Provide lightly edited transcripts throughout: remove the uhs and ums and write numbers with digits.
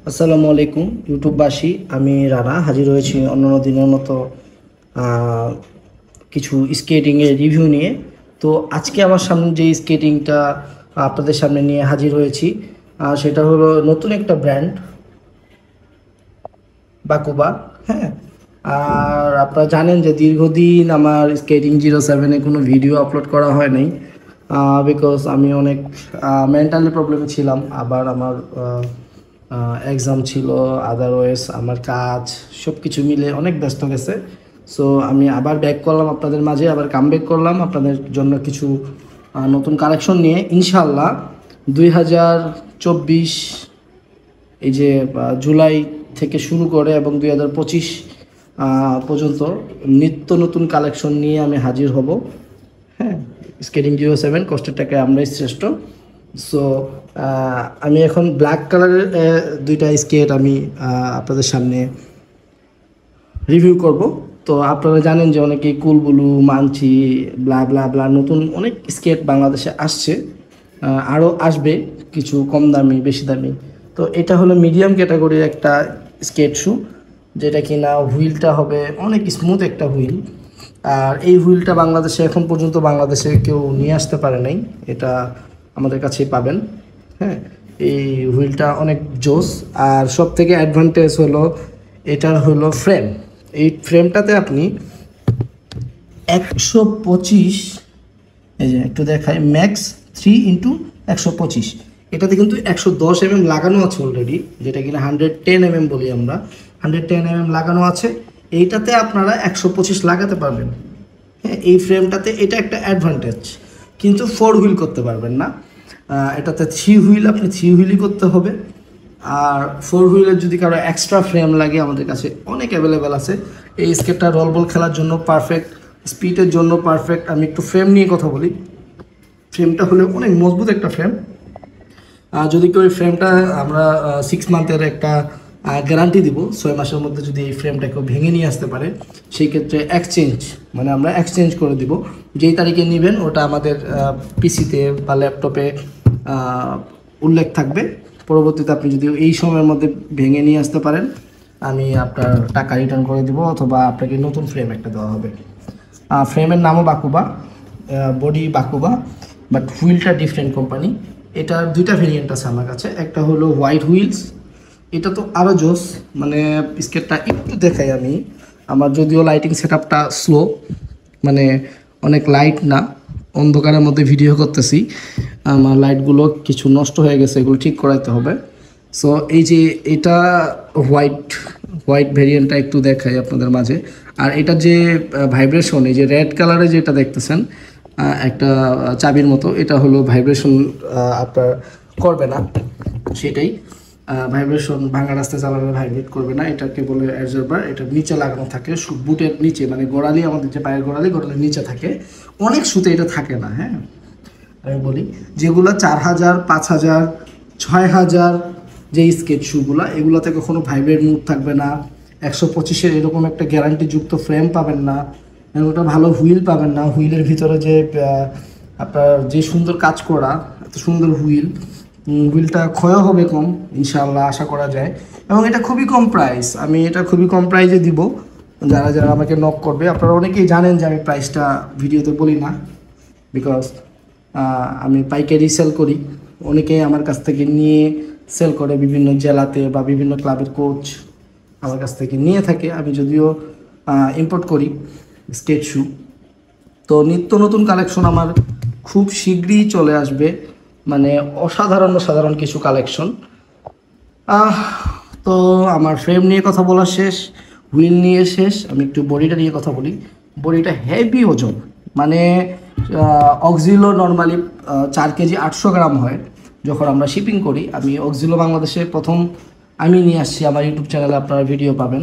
আসসালামু আলাইকুম ইউটিউববাসী, আমি রানা হাজির হয়েছি অন্যান্য দিনের মতো আহ, কিছু স্কেটিংয়ের রিভিউ নিয়ে। তো আজকে আমার সামনে যে স্কেটিংটা আপনাদের সামনে নিয়ে হাজির হয়েছি সেটা হলো নতুন একটা ব্র্যান্ড, বাকুবা। হ্যাঁ, আর আপনারা জানেন যে দীর্ঘদিন আমার স্কেটিং 07-এ কোনো ভিডিও আপলোড করা হয় নাই, বিকজ আমি অনেক মেন্টালি প্রবলেমে ছিলাম। আবার আমার এক্সাম ছিল, আদারওয়াইজ আমার কাজ সব কিছু মিলে অনেক ব্যস্ত গেছে। সো আমি আবার ব্যাক করলাম আপনাদের মাঝে, আবার কাম ব্যাক করলাম আপনাদের জন্য কিছু নতুন কালেকশন নিয়ে। ইনশাল্লাহ 2024 এই যে জুলাই থেকে শুরু করে এবং 2025 পর্যন্ত নিত্য নতুন কালেকশন নিয়ে আমি হাজির হব। হ্যাঁ, স্কেটিং 07, কষ্টের টাকায় আমরাই শ্রেষ্ঠ। সো আমি এখন ব্ল্যাক কালারের দুইটা স্কেট আমি আপনাদের সামনে রিভিউ করব। তো আপনারা জানেন যে অনেকেই কুল ব্লু, মানচি, ব্লা ব্লা ব্লা নতুন অনেক স্কেট বাংলাদেশে আসছে, আরও আসবে কিছু কম দামি বেশি দামি। তো এটা হলো মিডিয়াম ক্যাটাগরির একটা স্কেট শু, যেটা কিনা হুইলটা হবে অনেক স্মুথ একটা হুইল। আর এই হুইলটা বাংলাদেশে এখন পর্যন্ত বাংলাদেশে কেউ নিয়ে আসতে পারে নাই, এটা আমাদের কাছেই পাবেন। হ্যাঁ, এই হুইলটা অনেক জোস। আর সব থেকে অ্যাডভান্টেজ হলো এটার হলো ফ্রেম। এই ফ্রেমটাতে আপনি 125, এই যে একটু দেখায়, ম্যাক্স 3x125, এটাতে কিন্তু 110 mm লাগানো আছে অলরেডি, যেটা কিনা 110 mm বলি আমরা। 110 mm লাগানো আছে, এইটাতে আপনারা 125 লাগাতে পারবেন। হ্যাঁ, এই ফ্রেমটাতে এটা একটা অ্যাডভান্টেজ, কিন্তু 4 হুইল করতে পারবেন না। এটাতে 3 হুইল, আপনি 3 হুইলই করতে হবে। আর 4 হুইলের যদি কারো এক্সট্রা ফ্রেম লাগে, আমাদের কাছে অনেক অ্যাভেলেবেল আছে। এই স্কেটটা রল বল খেলার জন্য পারফেক্ট, স্পিডের জন্য পারফেক্ট। আমি একটু ফ্রেম নিয়ে কথা বলি। ফ্রেমটা হলে অনেক মজবুত একটা ফ্রেম। যদি কেউ এই ফ্রেমটা, আমরা 6 মান্থের একটা গ্যারান্টি দিব, 6 মাসের মধ্যে যদি এই ফ্রেমটা কেউ ভেঙে নিয়ে আসতে পারে, সেই ক্ষেত্রে এক্সচেঞ্জ, মানে আমরা এক্সচেঞ্জ করে দিব। যেই তারিখে নেবেন ওটা আমাদের পিসিতে বা ল্যাপটপে উল্লেখ থাকবে। পরবর্তীতে আপনি যদি এই সময়ের মধ্যে ভেঙে নিয়ে আসতে পারেন, আমি আপনার টাকা রিটার্ন করে দিব, অথবা আপনাকে নতুন ফ্রেম একটা দেওয়া হবে। ফ্রেমের নামও বাকুবা, বডি বাকুবা, বাট হুইলটা ডিফারেন্ট কোম্পানি। এটার দুইটা ভেরিয়েন্ট আছে আমার কাছে। একটা হলো হোয়াইট হুইলস, এটা তো আরও জোস। মানে স্কেটটা একটু দেখাই আমি, আমার যদিও লাইটিং সেট আপটা স্লো, মানে অনেক লাইট না, অন্ধকারের মধ্যে ভিডিও করতেছি, আমার লাইটগুলো কিছু নষ্ট হয়ে গেছে, এগুলো ঠিক করাইতে হবে। সো এই যে এটা হোয়াইট হোয়াইট ভেরিয়েন্টটা একটু দেখাই আপনাদের মাঝে। আর এটা যে ভাইব্রেশন, এই যে রেড কালারে যেটা দেখতেছেন, একটা চাবির মতো, এটা হলো ভাইব্রেশন আপনার করবে না, সেটাই। ভাইব্রেশন ভাঙা রাস্তায় চালালে ভাইব্রেট করবে না, এটাকে বলে অ্যাবজর্বার। এটা নিচে লাগানো থাকে বুটের নিচে, মানে গোড়ালি, আমাদের যে পায়ের গোড়ালির নিচে থাকে। অনেক সুতে এটা থাকে না। হ্যাঁ, আমি বলি যেগুলো 4000, 5000, 6000 যে স্কেচ শুগুলা, এগুলোতে কখনো ভাইব্রেট মুড থাকবে না। 125-এর এরকম একটা গ্যারান্টিযুক্ত ফ্রেম পাবেন না, ওটা ভালো হুইল পাবেন না। হুইলের ভিতরে যে আপনার যে সুন্দর কাজ করা, এত সুন্দর হুইল, হুইলটা ক্ষয় হবে কম, ইনশাআল্লাহ আশা করা যায়। এবং এটা খুবই কম প্রাইস, আমি এটা খুবই কম প্রাইসে দিব। যারা যারা আমাকে নক করবে, আপনারা অনেকেই জানেন যে আমি প্রাইসটা ভিডিওতে বলি না, বিকজ আমি পাইকারি সেল করি। অনেকেই আমার কাছ থেকে নিয়ে সেল করে, বিভিন্ন জেলাতে বা বিভিন্ন ক্লাবের কোচ আমার কাছ থেকে নিয়ে থাকে। আমি যদিও ইম্পোর্ট করি স্কেট শু। তো নিত্য নতুন কালেকশন আমার খুব শীঘ্রই চলে আসবে, মানে অসাধারণ অসাধারণ কিছু কালেকশন। তো আমার ফ্রেম নিয়ে কথা বলা শেষ, হুইল নিয়ে শেষ, আমি একটু বডিটা নিয়ে কথা বলি। বডিটা হেভি ওজন, মানে অক্সিলো নর্মালি 4 কেজি 800 গ্রাম হয় যখন আমরা শিপিং করি। আমি অক্সিলো বাংলাদেশে প্রথম আমি নিয়ে আসছি, আমার ইউটিউব চ্যানেলে আপনারা ভিডিও পাবেন।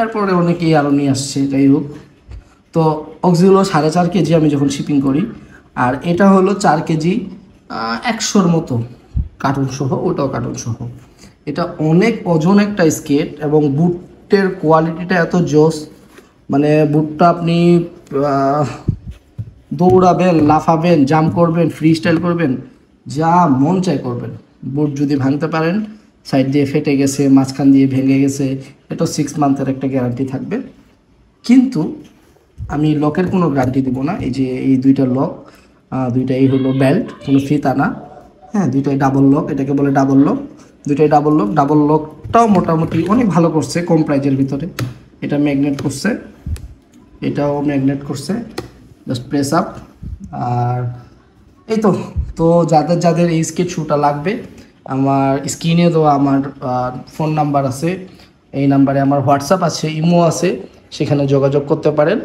এরপরে অনেকেই আরও নিয়ে আসছে, যাই হোক। তো অক্সিলো 4.5 কেজি আমি যখন শিপিং করি, আর এটা হলো 4 কেজি 100-র মতো, কার্টুন সহ, ওটাও কার্টুন সহ। এটা অনেক ওজন একটা স্কেট, এবং বুটের কোয়ালিটিটা এত জোস, মানে বুটটা আপনি দৌড়াবেন, লাফাবেন, জাম্প করবেন, ফ্রি স্টাইল করবেন, যা মন চাই করবেন। বুট যদি ভাঙতে পারেন সাইড দিয়ে ফেটে গেছে, মাঝখান দিয়ে ভেঙে গেছে, এটা 6 মান্থের একটা গ্যারান্টি থাকবে। কিন্তু আমি লকের কোনো গ্যারান্টি দেবো না। এই যে এই দুইটা লক, দুইটাই হলো বেল্ট, কোনো ফিতা না, হ্যাঁ, দুইটাই ডাবল লক, এটাকে বলে ডাবল লক, দুইটাই ডাবল লক। ডাবল লকটাও মোটামুটি অনেক ভালো করছে কম প্রাইজের ভিতরে। এটা ম্যাগনেট করছে, এটাও ম্যাগনেট করছে, জাস্ট প্রেস আপ। আর এই তো তো যাদের যাদের এই স্কেট শুটা লাগবে, আমার স্ক্রিনে তো আমার ফোন নাম্বার আছে, এই নাম্বারে আমার হোয়াটসঅ্যাপ আছে, ইমো আছে, সেখানে যোগাযোগ করতে পারেন।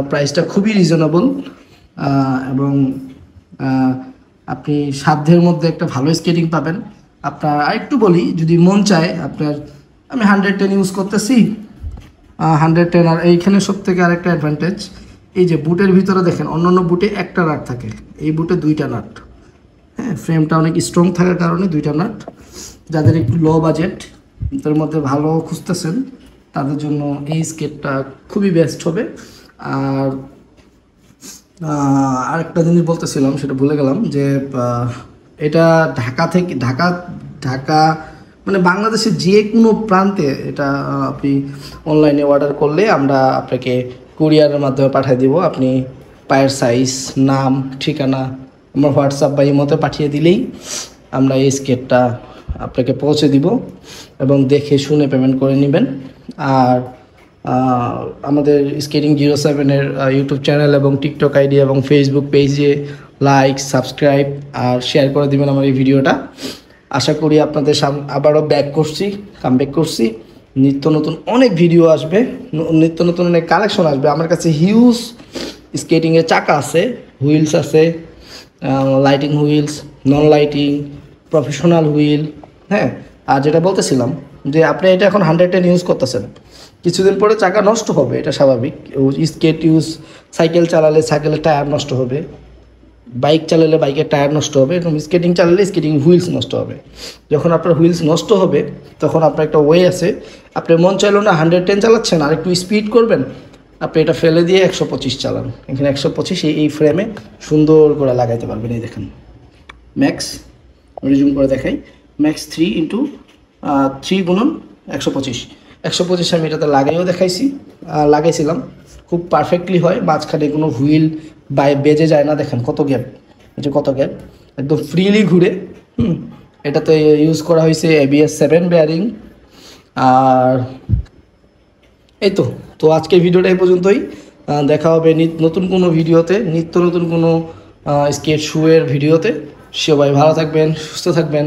প্রাইসটা খুবই রিজনেবল এবং আপনি সাধ্যের মধ্যে একটা ভালো স্কেটিং পাবেন। আপনার আরেকটু বলি, যদি মন চায় আপনার, আমি 110 ইউজ করতেছি, 110। আর এইখানে সব থেকে আরেকটা অ্যাডভান্টেজ, এই যে বুটের ভিতরে দেখেন, অন্যান্য বুটে একটা নাট থাকে, এই বুটে দুইটা নাট, হ্যাঁ, ফ্রেমটা অনেক স্ট্রং থাকার কারণে দুইটা নাট। যাদের একটু লো বাজেট তার মধ্যে ভালো খুঁজতেছেন, তাদের জন্য এই স্কেটটা খুবই বেস্ট হবে। আর আরেকটা জিনিস বলতেছিলাম, সেটা ভুলে গেলাম, যে এটা ঢাকা থেকে ঢাকা মানে বাংলাদেশের যে কোনো প্রান্তে এটা আপনি অনলাইনে অর্ডার করলে আমরা আপনাকে কুরিয়ারের মাধ্যমে পাঠিয়ে দিব। আপনি পায়ের সাইজ, নাম, ঠিকানা আমরা হোয়াটসঅ্যাপ বা ইমোতে পাঠিয়ে দিলেই আমরা এই স্কেটটা আপনাকে পৌঁছে দিব এবং দেখে শুনে পেমেন্ট করে নেবেন। আর আমাদের স্কেটিং 07-এর ইউটিউব চ্যানেল এবং টিকটক আইডি এবং ফেসবুক পেজে লাইক, সাবস্ক্রাইব আর শেয়ার করে দেবেন আমার এই ভিডিওটা। আশা করি আপনাদের আবারও কামব্যাক করছি। নিত্য নতুন অনেক ভিডিও আসবে, নিত্য নতুন অনেক কালেকশন আসবে। আমার কাছে হিউজ স্কেটিংয়ের চাকা আছে, হুইলস আছে, লাইটিং হুইলস, নন লাইটিং, প্রফেশনাল হুইল, হ্যাঁ। আর যেটা বলতেছিলাম, যে আপনি এটা এখন 110 ইউজ করতেছেন, কিছুদিন পরে চাকা নষ্ট হবে, এটা স্বাভাবিক। স্কেট সাইকেল চালালে সাইকেলের টায়ার নষ্ট হবে, বাইক চালালে বাইকের টায়ার নষ্ট হবে, এবং স্কেটিং চালালে স্কেটিং হুইলস নষ্ট হবে। যখন আপনার হুইলস নষ্ট হবে, তখন আপনার একটা ওয়ে আছে, আপনার মন চাইলো না 110 চালাচ্ছেন, আর একটু স্পিড করবেন, আপনি এটা ফেলে দিয়ে 125 চালান। এখানে 125 এই ফ্রেমে সুন্দর করে লাগাইতে পারবেন। এই দেখেন ম্যাক্স, রিজুম করে দেখাই, ম্যাক্স 3 গুণন 125 আমি এটাতে লাগাইও লাগাইছিলাম, খুব পারফেক্টলি হয়। মাঝখানে কোনো হুইল বেজে যায় না। দেখেন কত গ্যাপ, এই যে কত গ্যাপ, একদম ফ্রিলি ঘুরে। এটাতে ইউজ করা হয়েছে ABS 7 বেয়ারিং। আর এই তো আজকের ভিডিওটা এই পর্যন্তই। দেখা হবে নতুন কোনো ভিডিওতে, নিত্য নতুন কোনো স্কেট শুয়ের ভিডিওতে। সবাই ভালো থাকবেন, সুস্থ থাকবেন।